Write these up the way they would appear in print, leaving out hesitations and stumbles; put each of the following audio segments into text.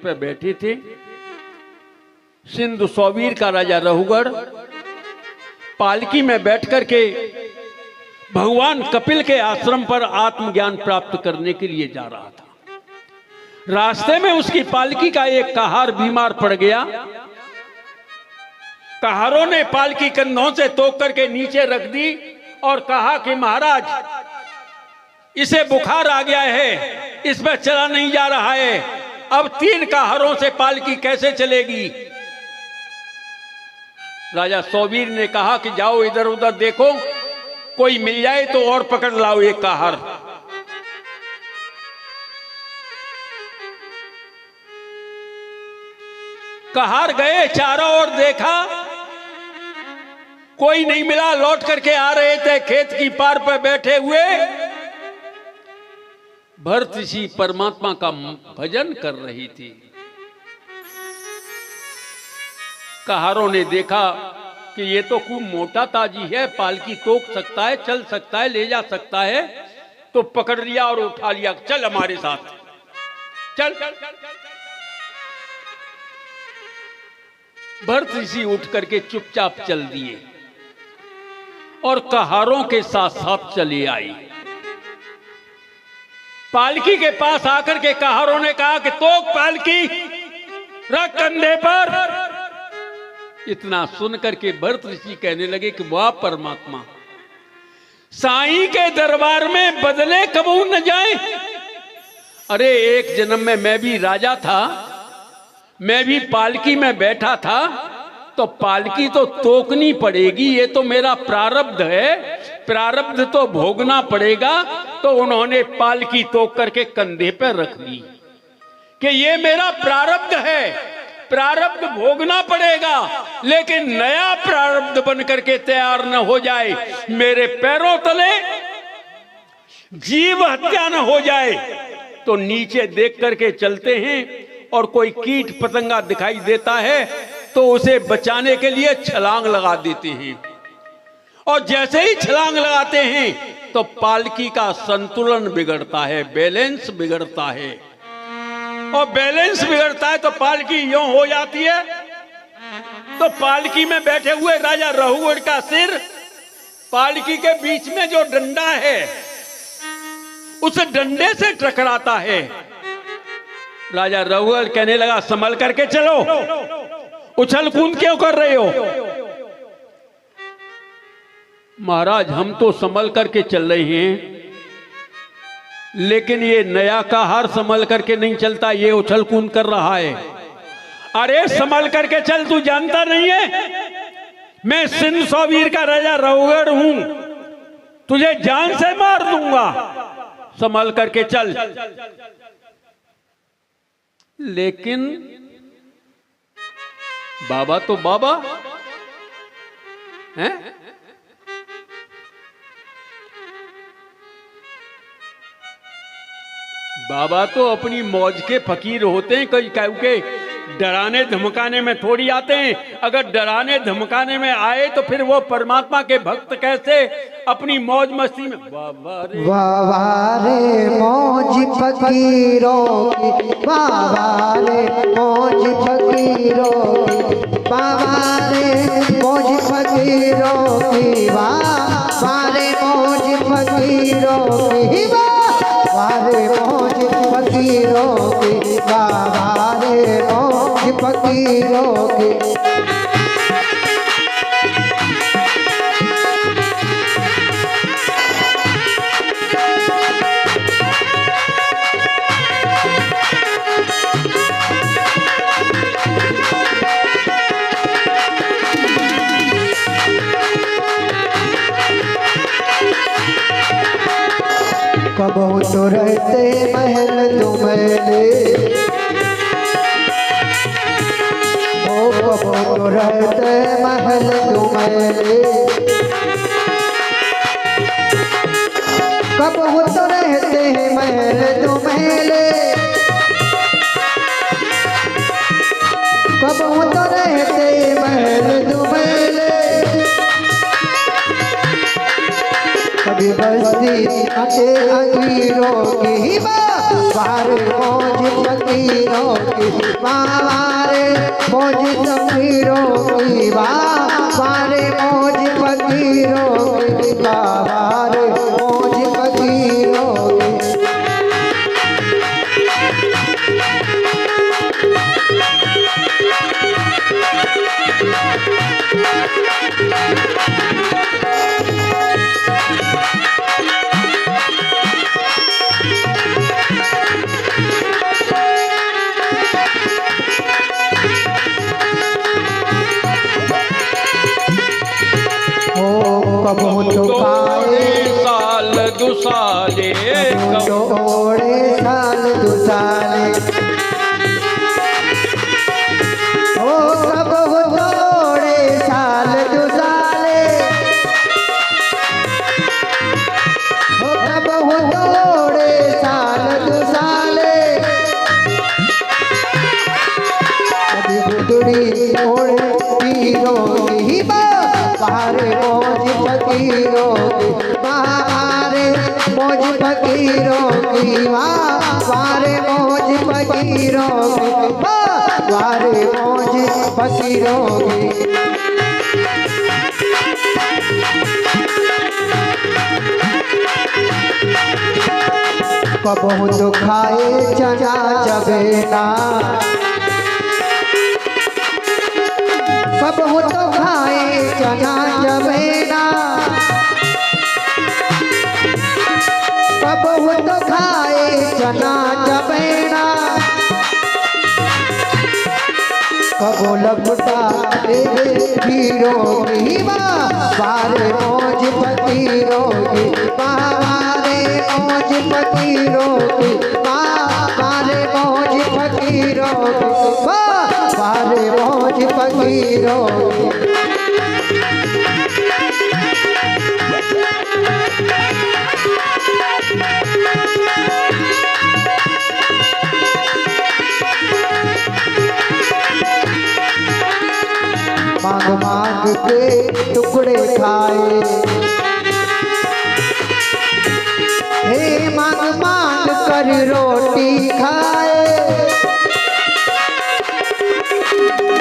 पे बैठे थे। सिंधु सौवीर का राजा रहुगढ़ पालकी में बैठ करके भगवान कपिल के आश्रम पर आत्मज्ञान प्राप्त करने के लिए जा रहा था। रास्ते में उसकी पालकी का एक कहार बीमार पड़ गया। कहारों ने पालकी कंधों से तोड़ करके नीचे रख दी और कहा कि महाराज, इसे बुखार आ गया है, इस पर चला नहीं जा रहा है, अब 3 कहारों से पालकी कैसे चलेगी। राजा सौवीर ने कहा कि जाओ इधर उधर देखो, कोई मिल जाए तो और पकड़ लाओ एक कहार। कहार गए, चारों ओर देखा, कोई नहीं मिला। लौट करके आ रहे थे, खेत की पार पर बैठे हुए भरत ऋषि परमात्मा का भजन कर रही थी। कहारों ने देखा कि ये तो खूब मोटा ताजी है, पालकी तोक सकता है, चल सकता है, ले जा सकता है, तो पकड़ लिया और उठा लिया, चल हमारे साथ चल। भरत ऋषि उठ करके चुपचाप चल दिए और कहारों के साथ साथ चले आई। पालकी के पास आकर के कहारों ने कहा कि तोक पालकी, रख कंधे पर। इतना सुन करके भरत ऋषि कहने लगे कि वाह परमात्मा, साईं के दरबार में बदले कबू न जाए। अरे एक जन्म में मैं भी राजा था, मैं भी पालकी में बैठा था, तो पालकी तो तोकनी पड़ेगी, ये तो मेरा प्रारब्ध है, प्रारब्ध तो भोगना पड़ेगा। तो उन्होंने पालकी तोक करके कंधे पर रख ली कि ये मेरा प्रारब्ध है, प्रारब्ध भोगना पड़ेगा, लेकिन नया प्रारब्ध बन करके तैयार न हो जाए, मेरे पैरों तले जीव हत्या न हो जाए। तो नीचे देख करके चलते हैं और कोई कीट पतंगा दिखाई देता है तो उसे बचाने के लिए छलांग लगा देते हैं, और जैसे ही छलांग लगाते हैं तो पालकी का संतुलन बिगड़ता है, बैलेंस बिगड़ता है, और बैलेंस बिगड़ता है तो पालकी यूं हो जाती है। तो पालकी में बैठे हुए राजा रहुगढ़ का सिर पालकी के बीच में जो डंडा है उस डंडे से टकराता है। राजा रहुगढ़ कहने लगा, संभल करके चलो, उछल कूद क्यों कर रहे हो। महाराज हम तो संभल करके चल रहे हैं, लेकिन ये नया कहार संभल करके नहीं चलता, ये उछल कूद कर रहा है। अरे संभल करके चल, तू जानता नहीं है मैं सिंधु सौवीर का राजा रहुगढ़ हूं, तुझे जान से मार दूंगा, संभल करके चल। लेकिन बाबा तो बाबा हैं, बाबा तो अपनी मौज के फकीर होते हैं, कई के डराने धमकाने में थोड़ी आते हैं। अगर डराने धमकाने में आए तो फिर वो परमात्मा के भक्त कैसे अपनी मौज मस्ती में। बाबा रे मौज फकीरों की, बाबा रे मौज फकीरों की, बाबा रे मौज फकीरों की, बाबा रे मौज फकीरों की, बाबा रे मौज फकीरों की, बाबा रे मौज फकीरों की। कबहू तो रहते महल तुम्हें, ओ कबहू तो रहते महल तुम्हें, कबहू तो रहते महल तुम्हें, कबहू तो रहते महल तुम्हें, कभी बस्ती अकेलों की, बारे मौज फकीरों की बारे मौज फकीरों की बारे मौज फकीरों की बारे मौज फकीरों की। कबहू तो खाए साल दुसाले, ओड़े साल दुसाले, ओ कबहू ओड़े साल दुसाले, ओ कबहू ओड़े साल दुसाले, कभी गुदड़ी ओड़े पीरों की बारे मौज फकीरों की बारे मौज फकीरों की बारे मौज फकीरों की बारे मौज फकीरों की। कबहू तो खाए चना चबेना, कबहू तो खाए चना चबेना, कबहू तो खाए चना चबेना, कबो लपटा हीरों की बारे मौज फकीरों की बारे मौज फकीरों की बारे मौज फकीरों की बारे मौज फकीरों की। मांग मांग के टुकड़े खाए, हे मांग मांग कर रोटी खाए,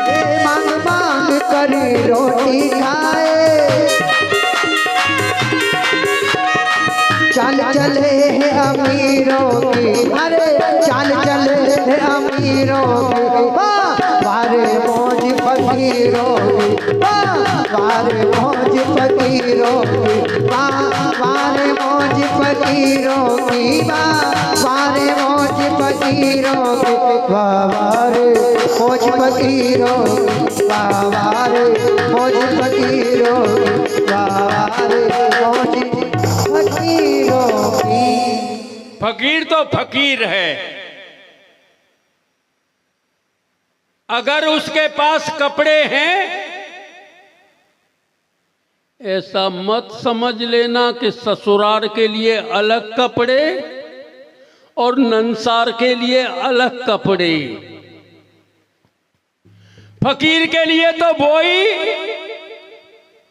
हे मांग मांग कर रोटी खाए, चाल चले है अमीरों की अरे चाल चले है अमीरों की बारे मौज फकीरों की बारे मौज फकीरों की बारे मौज फकीरों की बारे मौज फकीरों की बारे मौज फकीरों की बारे मौज फकीरों की बारे मौज फकीरों की। फकीर तो फकीर है, अगर उसके पास कपड़े हैं ऐसा मत समझ लेना कि ससुराल के लिए अलग कपड़े और नंसार के लिए अलग कपड़े। फकीर के लिए तो वही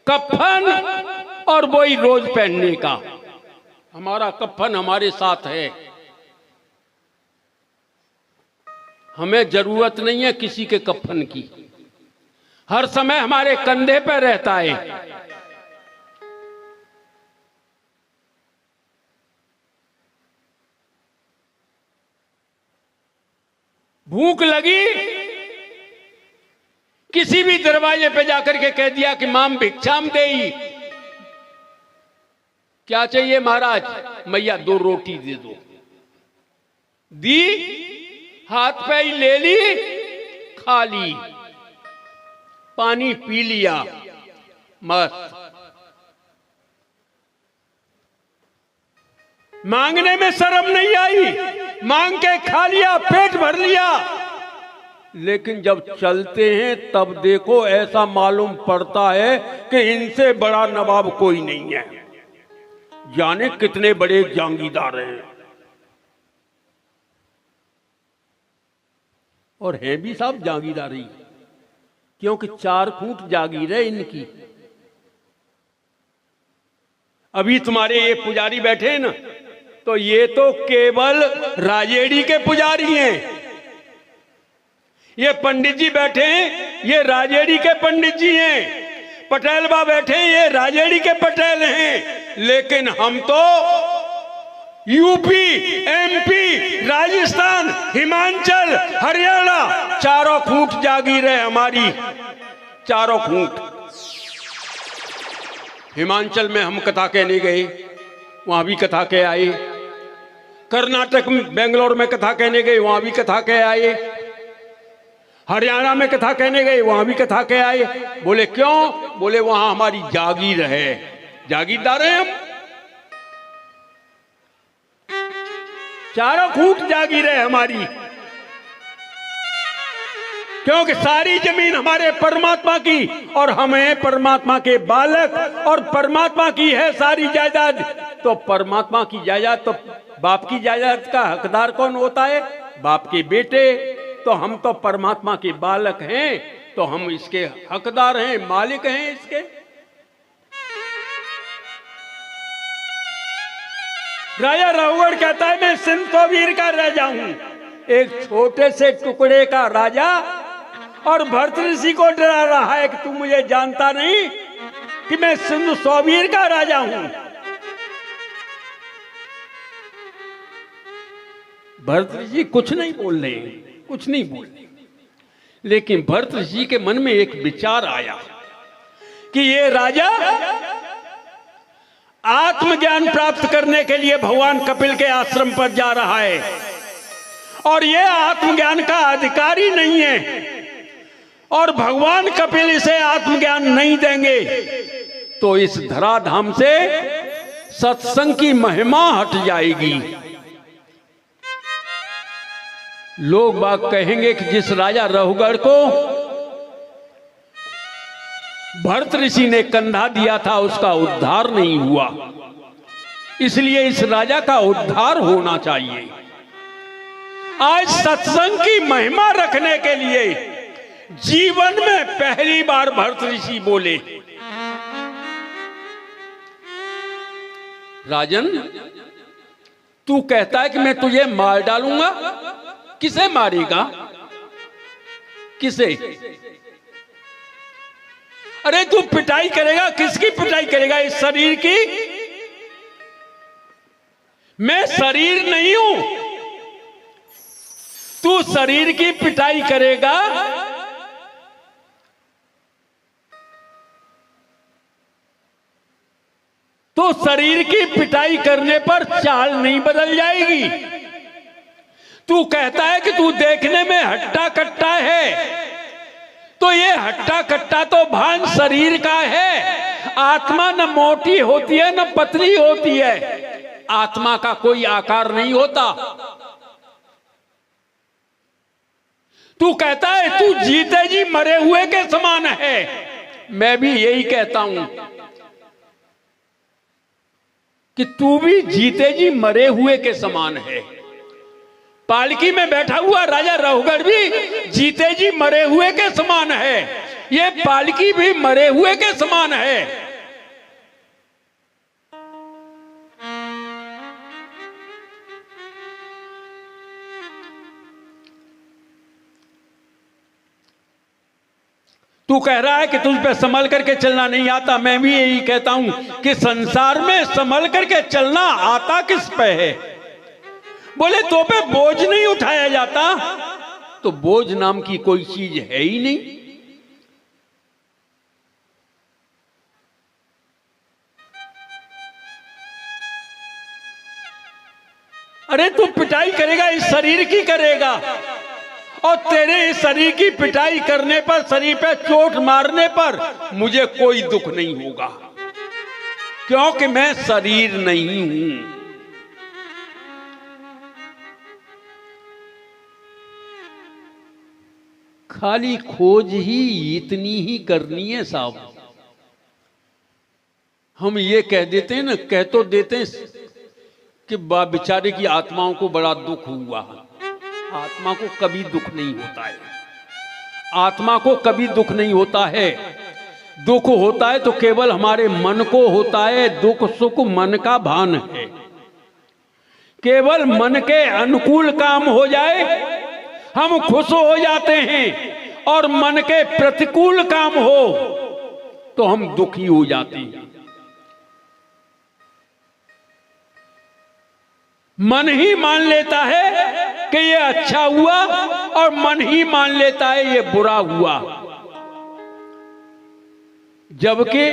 कफन और वही रोज पहनने का। हमारा कफन हमारे साथ है, हमें जरूरत नहीं है किसी के कफन की, हर समय हमारे कंधे पर रहता है। भूख लगी, किसी भी दरवाजे पे जाकर के कह दिया कि माम भिक्षाम देई, क्या चाहिए महाराज? मैया 2 रोटी दे दो। दी, हाथ पे ही ले ली, खा ली, पानी पी लिया, मस्त। मांगने में शर्म नहीं आई, मांग के खा लिया, पेट भर लिया। लेकिन जब चलते हैं तब देखो ऐसा मालूम पड़ता है कि इनसे बड़ा नवाब कोई नहीं है, जाने कितने बड़े जागीरदार हैं। और है भी साहब जागीरदारी, क्योंकि 4 फुट जागीर है इनकी। अभी तुम्हारे ये पुजारी बैठे हैं ना, तो ये तो केवल राजेड़ी के पुजारी हैं। ये पंडित जी बैठे हैं, ये राजेड़ी के पंडित जी हैं। पटेल बा बैठे हैं, ये राजेड़ी के पटेल हैं। लेकिन हम तो यूपी, एमपी, राजस्थान, हिमाचल, हरियाणा, चारों खूंट जागीर है हमारी, चारों खूंट। हिमाचल में हम कथा कहने गए, वहां भी कथा के आए। कर्नाटक में, बेंगलोर में कथा कहने गए, वहां भी कथा के आए। हरियाणा में कथा कहने गए, वहां भी कथा के आए। बोले क्यों? बोले वहां हमारी जागीर है, जागीरदार हैं हम। चारों खूंट जागीर है हमारी, क्योंकि सारी जमीन हमारे परमात्मा की और हम हैं परमात्मा के बालक, और परमात्मा की है सारी जायदाद। तो परमात्मा की जायदाद, तो बाप की जायदाद का हकदार कौन होता है? बाप के बेटे। तो हम तो परमात्मा के बालक हैं, तो हम इसके हकदार हैं, मालिक हैं इसके। राजा राहुगढ़ कहता है मैं सिंध सोबीर का राजा हूं, एक छोटे से टुकड़े का राजा, और भरत ऋषि को डरा रहा है कि तू मुझे जानता नहीं कि मैं सिंध सोबीर का राजा हूं। भरत ऋषि कुछ नहीं बोल रहे, कुछ नहीं बोल रहे। लेकिन भरत ऋषि के मन में एक विचार आया कि ये राजा आत्मज्ञान प्राप्त करने के लिए भगवान कपिल के आश्रम पर जा रहा है, और ये आत्मज्ञान का अधिकारी नहीं है, और भगवान कपिल इसे आत्मज्ञान नहीं देंगे तो इस धराधाम से सत्संग की महिमा हट जाएगी। लोग बाग कहेंगे कि जिस राजा राहुगढ़ को भरत ऋषि ने कंधा दिया था उसका उद्धार नहीं हुआ, इसलिए इस राजा का उद्धार होना चाहिए। आज सत्संग की महिमा रखने के लिए जीवन में पहली बार भरत ऋषि बोले, राजन तू कहता है कि मैं तुझे मार डालूंगा, किसे मारेगा? किसे? अरे तू पिटाई करेगा, किसकी पिटाई करेगा? इस शरीर की? मैं शरीर नहीं हूं, तू शरीर की पिटाई करेगा। तो शरीर की पिटाई करने पर चाल नहीं बदल जाएगी। तू कहता है कि तू देखने में हट्टा कट्टा है, तो ये हट्टा कट्टा तो भान शरीर का है। आत्मा न मोटी होती है न पतली होती है, आत्मा का कोई आकार नहीं होता। तू कहता है तू जीते जी मरे हुए के समान है, मैं भी यही कहता हूं कि तू भी जीते जी मरे हुए के समान है। पालकी में बैठा हुआ राजा राहुगढ़ भी जीते जी मरे हुए के समान है, ये पालकी भी मरे हुए के समान है। तू कह रहा है कि तुझ पे संभल करके चलना नहीं आता, मैं भी यही कहता हूं कि संसार में संभल करके चलना आता किस पे है? बोले तो पे बोझ नहीं उठाया जाता, तो बोझ नाम की कोई चीज है ही नहीं। अरे तू पिटाई करेगा, इस शरीर की करेगा, और तेरे इस शरीर की पिटाई करने पर, शरीर पे चोट मारने पर मुझे कोई दुख नहीं होगा, क्योंकि मैं शरीर नहीं हूं। खाली खोज ही इतनी ही करनी है साहब। हम ये कह देते हैं ना, कह तो देते हैं कि बेचारे की आत्माओं को बड़ा दुख हुआ। आत्मा को कभी दुख नहीं होता है, आत्मा को कभी दुख नहीं होता है। दुख होता है तो केवल हमारे मन को होता है। दुख सुख मन का भान है। केवल मन के अनुकूल काम हो जाए हम खुश हो जाते हैं, और मन के प्रतिकूल काम हो तो हम दुखी हो जाते हैं। मन ही मान लेता है कि ये अच्छा हुआ, और मन ही मान लेता है ये बुरा हुआ, जबकि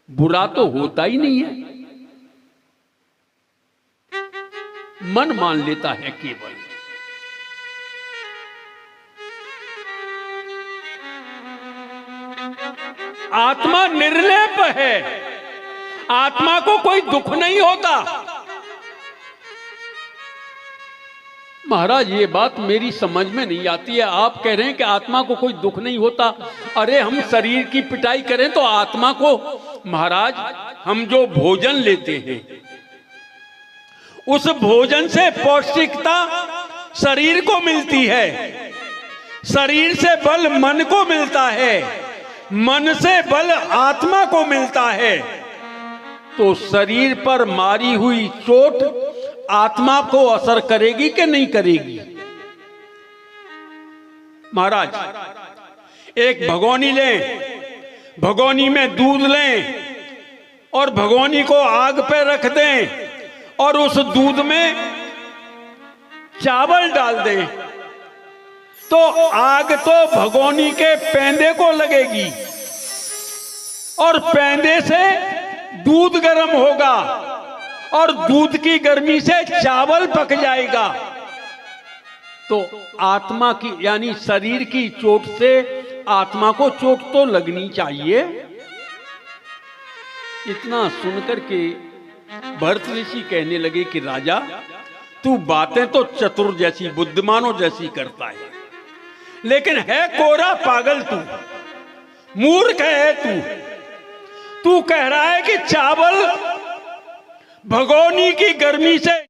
बुरा तो होता ही नहीं है, मन मान लेता है केवल। आत्मा निर्लेप है, आत्मा को कोई दुख नहीं होता। महाराज ये बात मेरी समझ में नहीं आती है। आप कह रहे हैं कि आत्मा को कोई दुख नहीं होता। अरे हम शरीर की पिटाई करें तो आत्मा को, महाराज हम जो भोजन लेते हैं उस भोजन से पौष्टिकता शरीर को मिलती है, शरीर से बल मन को मिलता है, मन से बल आत्मा को मिलता है। तो शरीर पर मारी हुई चोट आत्मा को असर करेगी कि नहीं करेगी? महाराज एक भगोनी लें, भगोनी में दूध लें और भगोनी को आग पे रख दें और उस दूध में चावल डाल दें, तो आग तो भगोनी के पैंदे को लगेगी और पैंदे से दूध गर्म होगा और दूध की गर्मी से चावल पक जाएगा। तो आत्मा की यानी शरीर की चोट से आत्मा को चोट तो लगनी चाहिए। इतना सुनकर के भरत ऋषि कहने लगे कि राजा तू बातें तो चतुर जैसी, बुद्धिमानों जैसी करता है, लेकिन है कोरा पागल, तू मूर्ख है। तू कह रहा है कि चावल भगोनी की गर्मी से